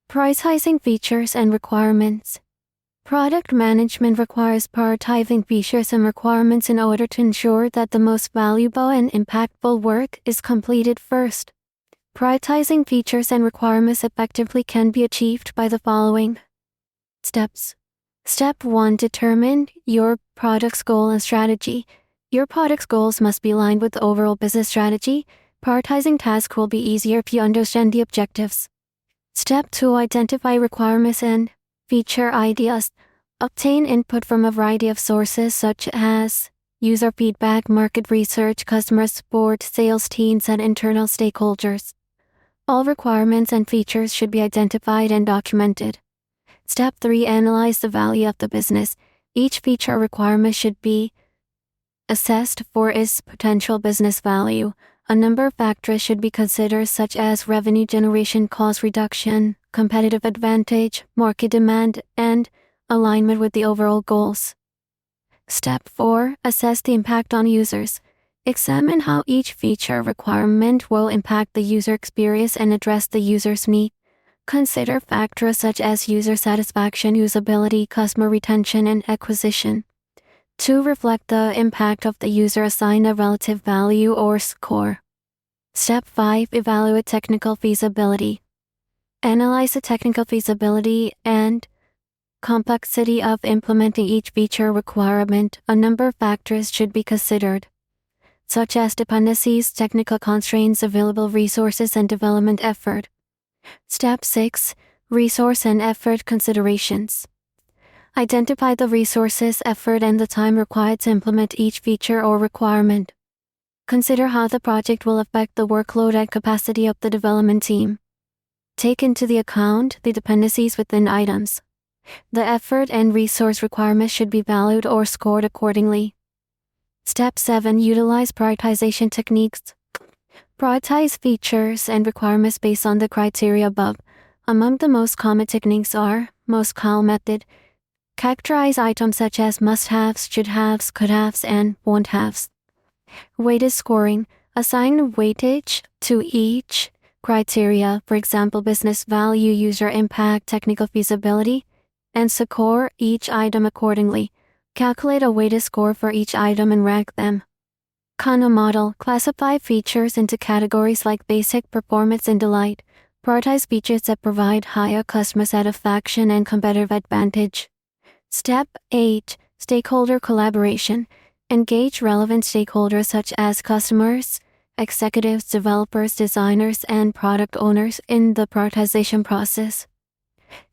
Prioritizing features and requirements. Product management requires prioritizing features and requirements in order to ensure that the most valuable and impactful work is completed first. Prioritizing features and requirements effectively can be achieved by the following steps. Step 1. Determine your product's goal and strategy. Your product's goals must be aligned with the overall business strategy. Prioritizing tasks will be easier if you understand the objectives. Step 2. Identify requirements and feature ideas. Obtain input from a variety of sources such as user feedback, market research, customer support, sales teams, and internal stakeholders. All requirements and features should be identified and documented. Step 3. Analyze the value of the business. Each feature or requirement should be assessed for its potential business value. A number of factors should be considered such as revenue generation, cost reduction, competitive advantage, market demand, and alignment with the overall goals. Step 4. Assess the impact on users. Examine how each feature requirement will impact the user experience and address the user's need. Consider factors such as user satisfaction, usability, customer retention, and acquisition. To reflect the impact of the user, assign a relative value or score. Step 5. Evaluate technical feasibility. Analyze the technical feasibility and complexity of implementing each feature requirement. A number of factors should be considered, such as dependencies, technical constraints, available resources, and development effort. Step 6. Resource and effort considerations. Identify the resources, effort, and the time required to implement each feature or requirement. Consider how the project will affect the workload and capacity of the development team. Take into the account the dependencies within items. The effort and resource requirements should be valued or scored accordingly. Step 7. Utilize prioritization techniques. Prioritize features and requirements based on the criteria above. Among the most common techniques are Moscow method. Characterize items such as must-haves, should-haves, could-haves, and won't-haves. Weighted scoring. Assign weightage to each criteria, for example, business value, user impact, technical feasibility, and score each item accordingly. Calculate a weighted score for each item and rank them. Kano model. Classify features into categories like basic, performance, and delight. Prioritize features that provide higher customer satisfaction and competitive advantage. Step 8. Stakeholder collaboration. Engage relevant stakeholders such as customers, executives, developers, designers, and product owners in the prioritization process.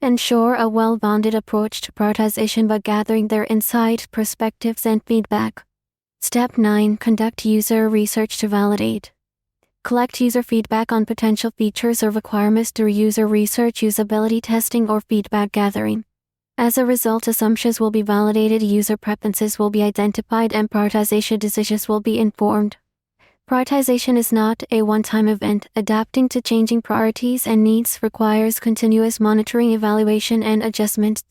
Ensure a well-rounded approach to prioritization by gathering their insight, perspectives, and feedback. Step 9. Conduct user research to validate. Collect user feedback on potential features or requirements through user research, usability testing, or feedback gathering. As a result, assumptions will be validated, user preferences will be identified, and prioritization decisions will be informed. Prioritization is not a one-time event. Adapting to changing priorities and needs requires continuous monitoring, evaluation, and adjustment.